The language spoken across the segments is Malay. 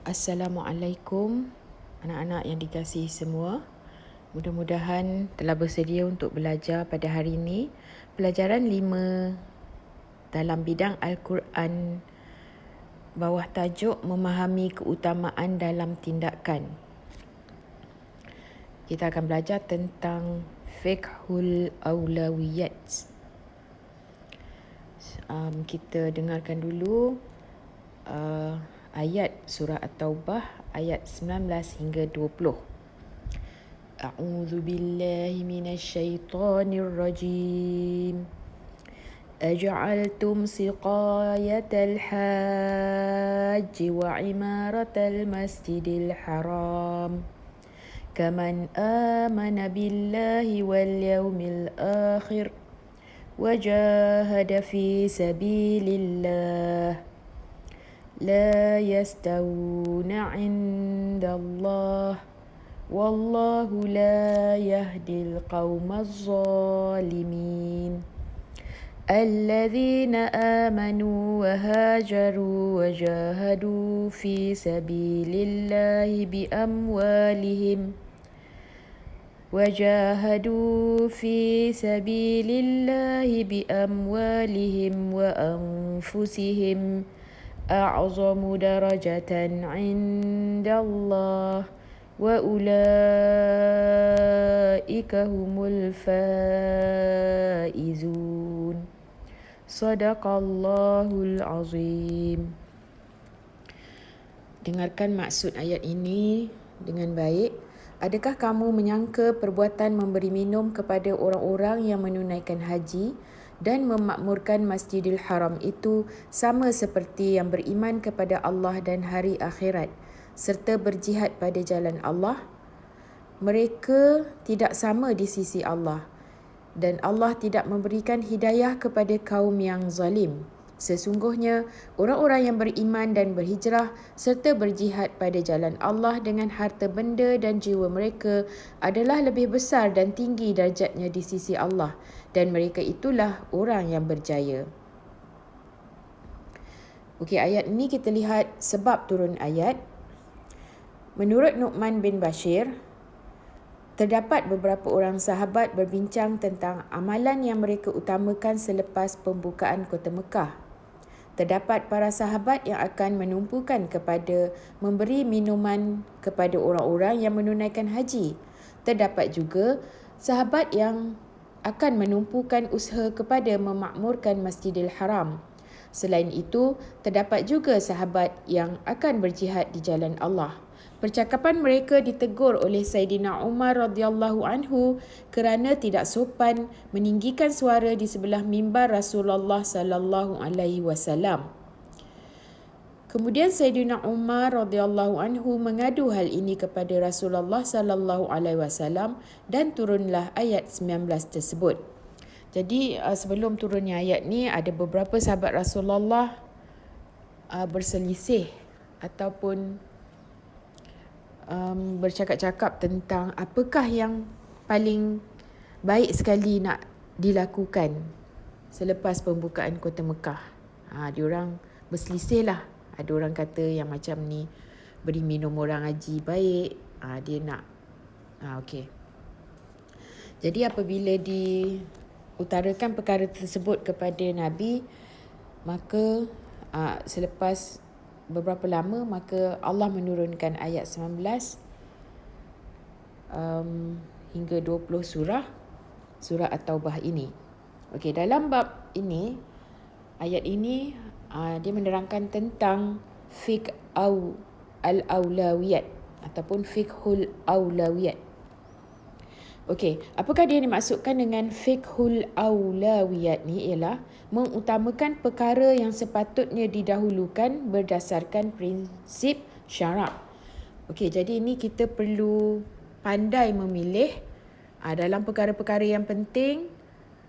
Assalamualaikum anak-anak yang dikasihi semua. Mudah-mudahan telah bersedia untuk belajar pada hari ini. Pelajaran 5 dalam bidang Al-Quran, bawah tajuk memahami keutamaan dalam tindakan. Kita akan belajar tentang fiqhul aulawiyat. Kita dengarkan dulu ayat surah At-Taubah ayat 19 hingga 20. A'udzu billahi minasyaitonir rajim. أجعلتم سقاية الحاج وعمارة المسجد الحرام كمن آمن بالله واليوم الآخر وجاهد في سبيل الله لا يستوون عند الله والله لا يهدي القوم الظالمين الذين آمنوا وهاجروا وجاهدوا في سبيل الله بأموالهم وأنفسهم أعظم درجة عند الله وأولئك هم الفائزون صدق الله العظيم. Dengarkan maksud ayat ini dengan baik. Adakah kamu menyangka perbuatan memberi minum kepada orang-orang yang menunaikan haji dan memakmurkan Masjidil Haram itu sama seperti yang beriman kepada Allah dan hari akhirat serta berjihad pada jalan Allah? Mereka tidak sama di sisi Allah dan Allah tidak memberikan hidayah kepada kaum yang zalim. Sesungguhnya orang-orang yang beriman dan berhijrah serta berjihad pada jalan Allah dengan harta benda dan jiwa mereka adalah lebih besar dan tinggi darjatnya di sisi Allah, dan mereka itulah orang yang berjaya. Okey, ayat ini kita lihat sebab turun ayat. Menurut Nu'man bin Bashir, terdapat beberapa orang sahabat berbincang tentang amalan yang mereka utamakan selepas pembukaan kota Mekah. Terdapat para sahabat yang akan menumpukan kepada memberi minuman kepada orang-orang yang menunaikan haji. Terdapat juga sahabat yang akan menumpukan usaha kepada memakmurkan Masjidil Haram. Selain itu, terdapat juga sahabat yang akan berjihad di jalan Allah. Percakapan mereka ditegur oleh Saidina Umar radhiyallahu anhu kerana tidak sopan meninggikan suara di sebelah mimbar Rasulullah sallallahu alaihi wasallam. Kemudian Saidina Umar radhiyallahu anhu mengadu hal ini kepada Rasulullah sallallahu alaihi wasallam dan turunlah ayat 19 tersebut. Jadi sebelum turunnya ayat ni ada beberapa sahabat Rasulullah berselisih ataupun bercakap-cakap tentang apakah yang paling baik sekali nak dilakukan selepas pembukaan kota Mekah. Diorang berselisih lah. Ada orang kata yang macam ni beri minum orang haji baik. Dia nak okey. Jadi apabila diutarakan perkara tersebut kepada Nabi, maka selepas beberapa lama, maka Allah menurunkan ayat 19 hingga 20 surah At-Taubah ini. Okey, dalam bab ini, ayat ini dia menerangkan tentang fiqh al-aulawiyat ataupun fiqhul aulawiyat. Okey, apakah dia dimaksudkan dengan fiqhul aulawiyat ni? Ialah mengutamakan perkara yang sepatutnya didahulukan berdasarkan prinsip syarak. Okey, jadi ini kita perlu pandai memilih dalam perkara-perkara yang penting,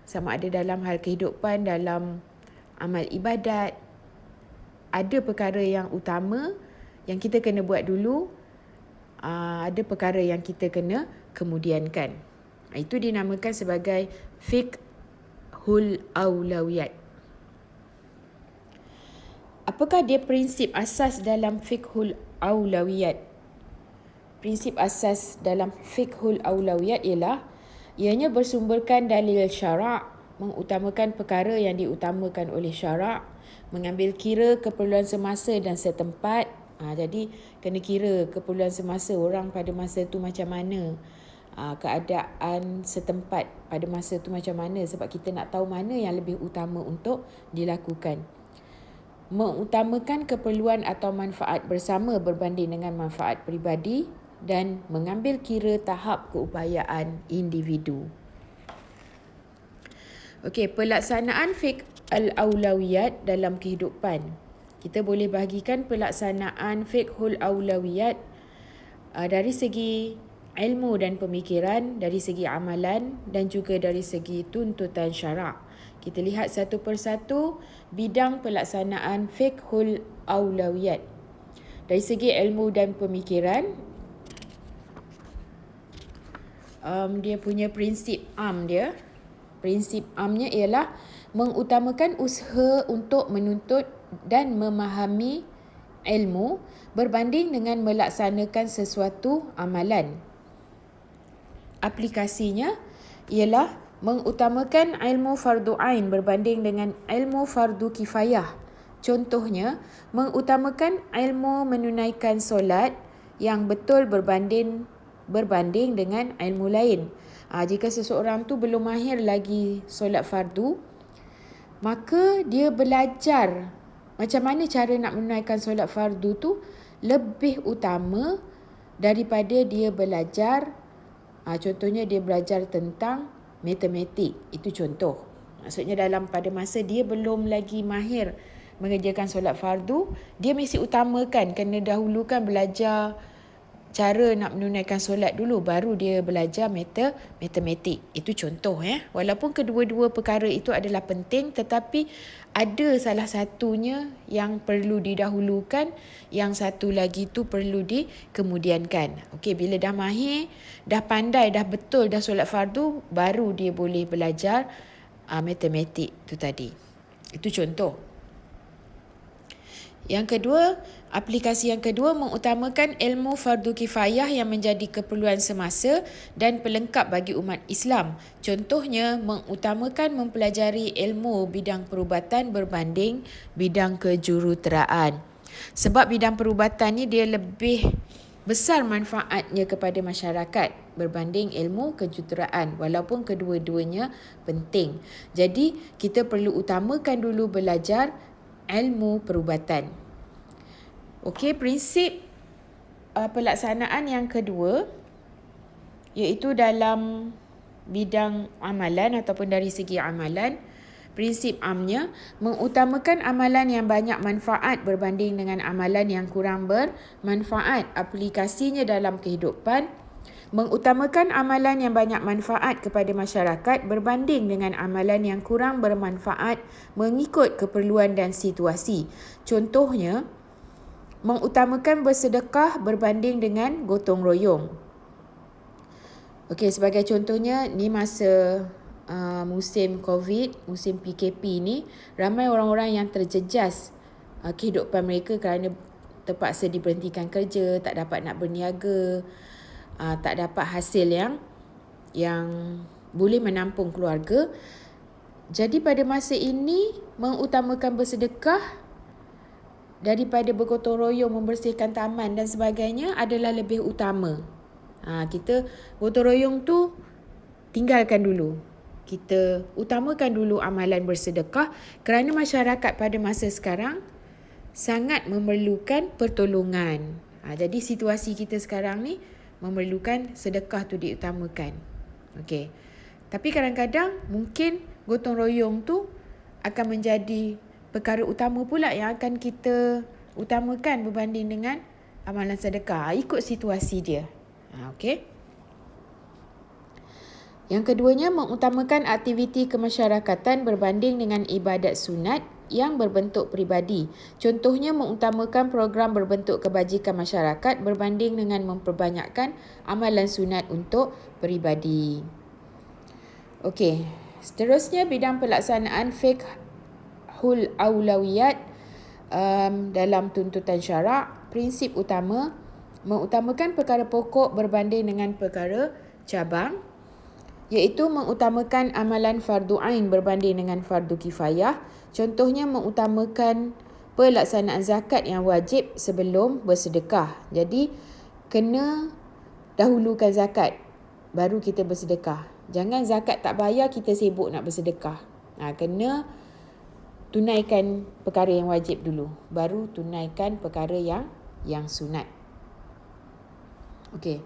sama ada dalam hal kehidupan, dalam amal ibadat. Ada perkara yang utama yang kita kena buat dulu, ada perkara yang kita kena kemudiankan. Itu dinamakan sebagai fiqhul aulawiyat. Apakah dia prinsip asas dalam fiqhul aulawiyat? Prinsip asas dalam fiqhul aulawiyat ialah ianya bersumberkan dalil syarak, mengutamakan perkara yang diutamakan oleh syarak, mengambil kira keperluan semasa dan setempat. Jadi kena kira keperluan semasa orang pada masa tu macam mana, keadaan setempat pada masa tu macam mana, sebab kita nak tahu mana yang lebih utama untuk dilakukan. Mengutamakan keperluan atau manfaat bersama berbanding dengan manfaat peribadi dan mengambil kira tahap keupayaan individu. Okey, pelaksanaan fiqh al-aulawiyat dalam kehidupan. Kita boleh bahagikan pelaksanaan fiqhul aulawiyat dari segi ilmu dan pemikiran, dari segi amalan dan juga dari segi tuntutan syarak. Kita lihat satu persatu bidang pelaksanaan fiqhul aulawiyat. Dari segi ilmu dan pemikiran, dia punya prinsip am dia. Prinsip amnya ialah mengutamakan usaha untuk menuntut dan memahami ilmu berbanding dengan melaksanakan sesuatu amalan. Aplikasinya ialah mengutamakan ilmu fardu ain berbanding dengan ilmu fardu kifayah. Contohnya, mengutamakan ilmu menunaikan solat yang betul berbanding dengan ilmu lain. Jika seseorang tu belum mahir lagi solat fardu, maka dia belajar macam mana cara nak menunaikan solat fardu tu lebih utama daripada dia belajar. Contohnya dia belajar tentang matematik. Itu contoh. Maksudnya pada masa dia belum lagi mahir mengerjakan solat fardu, dia mesti utamakan, kena dahulukan belajar cara nak menunaikan solat dulu, baru dia belajar matematik. Itu contoh. Walaupun kedua-dua perkara itu adalah penting, tetapi ada salah satunya yang perlu didahulukan, yang satu lagi tu perlu dikemudiankan. Okey, bila dah mahir, dah pandai, dah betul, dah solat fardu, baru dia boleh belajar matematik tu tadi. Itu contoh. Yang kedua, aplikasi yang kedua mengutamakan ilmu fardu kifayah yang menjadi keperluan semasa dan pelengkap bagi umat Islam. Contohnya, mengutamakan mempelajari ilmu bidang perubatan berbanding bidang kejuruteraan. Sebab bidang perubatan ni dia lebih besar manfaatnya kepada masyarakat berbanding ilmu kejuruteraan, walaupun kedua-duanya penting. Jadi, kita perlu utamakan dulu belajar ilmu perubatan. Okey, prinsip pelaksanaan yang kedua iaitu dalam bidang amalan ataupun dari segi amalan. Prinsip amnya mengutamakan amalan yang banyak manfaat berbanding dengan amalan yang kurang bermanfaat. Aplikasinya dalam kehidupan, mengutamakan amalan yang banyak manfaat kepada masyarakat berbanding dengan amalan yang kurang bermanfaat mengikut keperluan dan situasi. Contohnya, mengutamakan bersedekah berbanding dengan gotong royong. Okey, sebagai contohnya, ni masa musim COVID, musim PKP ni, ramai orang-orang yang terjejas kehidupan mereka kerana terpaksa diberhentikan kerja, tak dapat nak berniaga, tak dapat hasil yang boleh menampung keluarga. Jadi pada masa ini, mengutamakan bersedekah daripada bergotong royong membersihkan taman dan sebagainya adalah lebih utama. Kita gotong royong tu tinggalkan dulu. Kita utamakan dulu amalan bersedekah kerana masyarakat pada masa sekarang sangat memerlukan pertolongan. Jadi situasi kita sekarang ni memerlukan sedekah tu diutamakan. Okey. Tapi kadang-kadang mungkin gotong royong tu akan menjadi perkara utama pula yang akan kita utamakan berbanding dengan amalan sedekah. Ikut situasi dia. Okey. Yang keduanya, mengutamakan aktiviti kemasyarakatan berbanding dengan ibadat sunat yang berbentuk peribadi. Contohnya, mengutamakan program berbentuk kebajikan masyarakat berbanding dengan memperbanyakkan amalan sunat untuk peribadi. Okey, seterusnya bidang pelaksanaan fiqhul aulawiyat dalam tuntutan syarak, prinsip utama mengutamakan perkara pokok berbanding dengan perkara cabang, iaitu mengutamakan amalan fardu ain berbanding dengan fardu kifayah. Contohnya mengutamakan pelaksanaan zakat yang wajib sebelum bersedekah. Jadi kena dahulukan zakat baru kita bersedekah. Jangan zakat tak bayar kita sibuk nak bersedekah. Kena tunaikan perkara yang wajib dulu, baru tunaikan perkara yang sunat. Okey.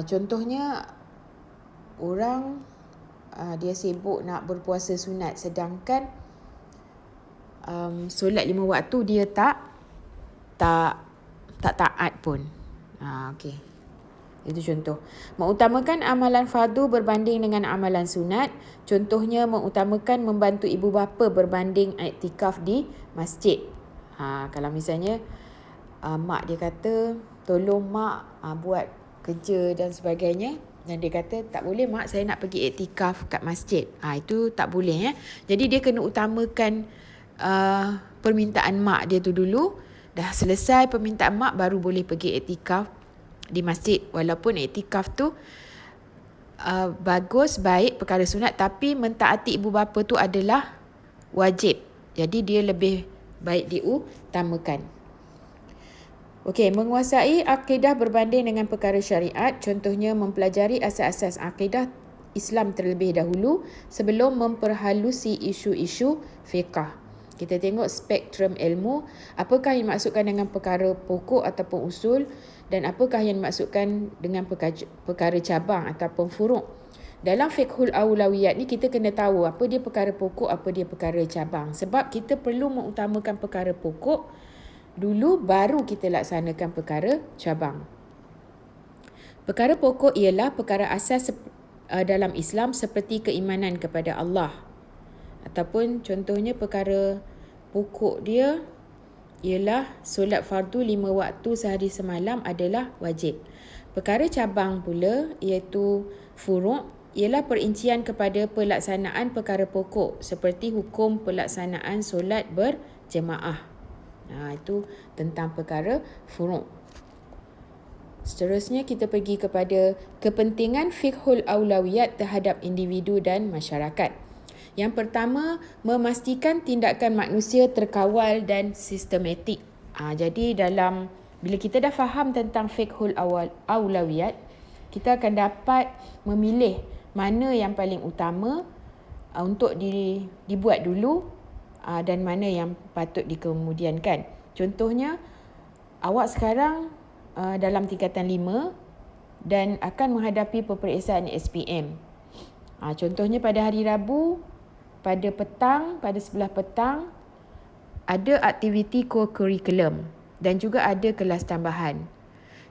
Contohnya orang dia sibuk nak berpuasa sunat, sedangkan solat 5 waktu dia tak taat pun. Okey. Itu contoh. Mengutamakan amalan fardu berbanding dengan amalan sunat. Contohnya mengutamakan membantu ibu bapa berbanding iktikaf di masjid. Kalau misalnya mak dia kata tolong mak buat kerja dan sebagainya, dan dia kata tak boleh mak, saya nak pergi iktikaf kat masjid. Itu tak boleh. Jadi dia kena utamakan permintaan mak dia tu dulu. Dah selesai permintaan mak baru boleh pergi iktikaf di masjid. Walaupun iktikaf tu bagus, baik, perkara sunat, tapi mentaati ibu bapa tu adalah wajib. Jadi dia lebih baik diutamakan. Okey, menguasai akidah berbanding dengan perkara syariat. Contohnya mempelajari asas-asas akidah Islam terlebih dahulu sebelum memperhalusi isu-isu fiqah. Kita tengok spektrum ilmu, apakah yang dimaksudkan dengan perkara pokok ataupun usul, dan apakah yang dimaksudkan dengan perkara cabang ataupun furu'. Dalam fiqhul aulawiyat ni kita kena tahu apa dia perkara pokok, apa dia perkara cabang. Sebab kita perlu mengutamakan perkara pokok dulu, baru kita laksanakan perkara cabang. Perkara pokok ialah perkara asas dalam Islam seperti keimanan kepada Allah. Ataupun contohnya perkara pokok dia ialah solat fardu 5 waktu sehari semalam adalah wajib. Perkara cabang pula iaitu furu' ialah perincian kepada pelaksanaan perkara pokok seperti hukum pelaksanaan solat berjemaah. Itu tentang perkara furu'. Seterusnya kita pergi kepada kepentingan fiqhul aulawiyat terhadap individu dan masyarakat. Yang pertama, memastikan tindakan manusia terkawal dan sistematik. Jadi bila kita dah faham tentang fiqhul aulawiyat, kita akan dapat memilih mana yang paling utama untuk dibuat dulu dan mana yang patut dikemudiankan. Contohnya, awak sekarang dalam tingkatan 5 dan akan menghadapi peperiksaan SPM. Contohnya pada hari Rabu, pada sebelah petang, ada aktiviti co-curriculum dan juga ada kelas tambahan.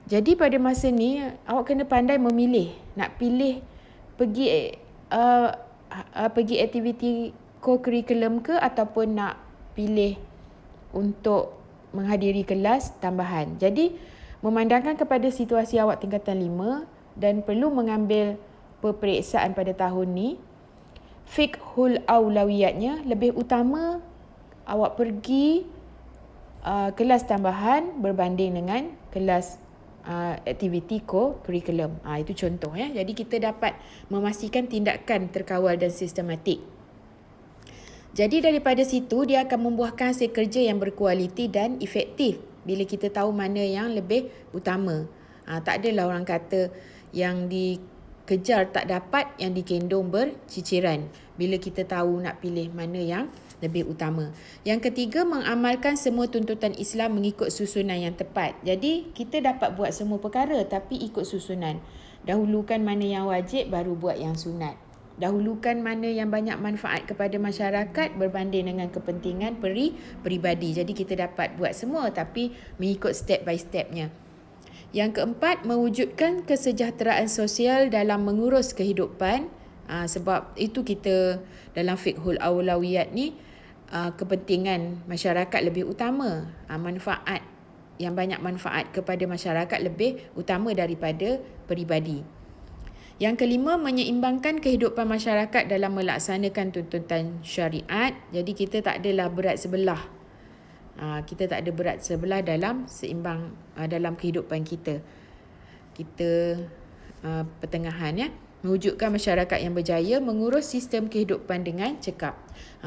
Jadi pada masa ni, awak kena pandai memilih, nak pilih pergi aktiviti co-curriculum ke ataupun nak pilih untuk menghadiri kelas tambahan. Jadi, memandangkan kepada situasi awak tingkatan 5 dan perlu mengambil peperiksaan pada tahun ni, fiqhul aulawiyatnya lebih utama awak pergi kelas tambahan berbanding dengan kelas aktiviti co-curriculum. Itu contoh. Jadi kita dapat memastikan tindakan terkawal dan sistematik. Jadi daripada situ dia akan membuahkan hasil kerja yang berkualiti dan efektif bila kita tahu mana yang lebih utama. Tak adalah orang kata yang dikejar tak dapat, yang dikendong berciciran. Bila kita tahu nak pilih mana yang lebih utama. Yang ketiga, mengamalkan semua tuntutan Islam mengikut susunan yang tepat. Jadi kita dapat buat semua perkara tapi ikut susunan. Dahulukan mana yang wajib baru buat yang sunat. Dahulukan mana yang banyak manfaat kepada masyarakat berbanding dengan kepentingan peribadi. Jadi kita dapat buat semua tapi mengikut step by stepnya. Yang keempat, mewujudkan kesejahteraan sosial dalam mengurus kehidupan. Sebab itu kita dalam fiqhul aulawiyat ni, kepentingan masyarakat lebih utama. Manfaat yang banyak manfaat kepada masyarakat lebih utama daripada peribadi. Yang kelima, menyeimbangkan kehidupan masyarakat dalam melaksanakan tuntutan syariat. Jadi kita tak adalah berat sebelah. Kita tak ada berat sebelah dalam seimbang dalam kehidupan kita. Kita pertengahan, ya. Mewujudkan masyarakat yang berjaya mengurus sistem kehidupan dengan cekap.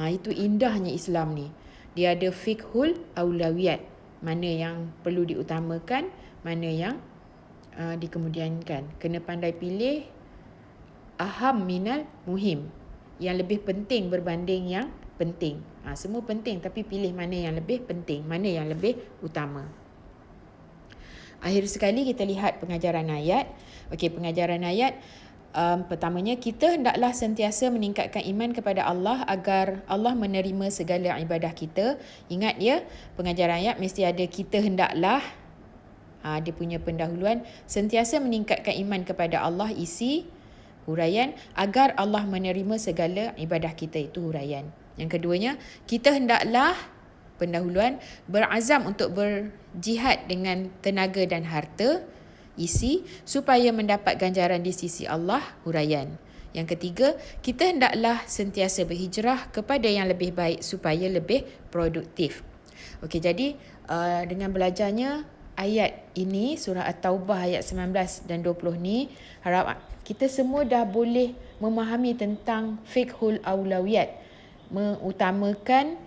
Itu indahnya Islam ni. Dia ada fiqhul aulawiyat. Mana yang perlu diutamakan, mana yang dikemudiankan. Kena pandai pilih aham minal muhim. Yang lebih penting berbanding yang penting. Semua penting, tapi pilih mana yang lebih penting, mana yang lebih utama. Akhir sekali kita lihat pengajaran ayat. Okey, pengajaran ayat. Pertamanya, kita hendaklah sentiasa meningkatkan iman kepada Allah agar Allah menerima segala ibadah kita. Ingat ya, pengajaran ayat mesti ada kita hendaklah. Dia punya pendahuluan. Sentiasa meningkatkan iman kepada Allah, isi huraian, agar Allah menerima segala ibadah kita, itu huraian. Yang keduanya, kita hendaklah, pendahuluan, berazam untuk berjihad dengan tenaga dan harta, isi, supaya mendapat ganjaran di sisi Allah, huraian. Yang ketiga, kita hendaklah sentiasa berhijrah kepada yang lebih baik supaya lebih produktif. Okey, jadi dengan belajarnya ayat ini, surah At-Taubah ayat 19 dan 20 ni, harap kita semua dah boleh memahami tentang fiqhul aulawiyat, mengutamakan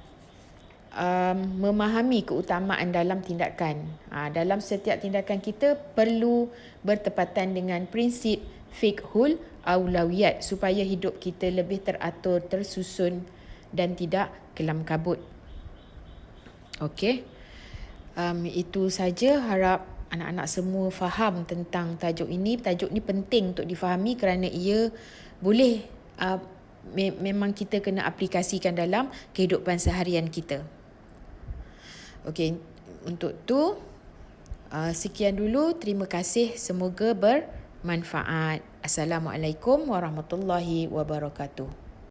memahami keutamaan dalam tindakan. Dalam setiap tindakan kita perlu bertepatan dengan prinsip fiqhul aulawiyat supaya hidup kita lebih teratur, tersusun dan tidak kelam kabut. Okey. Itu saja, harap anak-anak semua faham tentang tajuk ini. Tajuk ni penting untuk difahami kerana ia boleh memang kita kena aplikasikan dalam kehidupan seharian kita. Okey, untuk tu sekian dulu. Terima kasih, semoga bermanfaat. Assalamualaikum warahmatullahi wabarakatuh.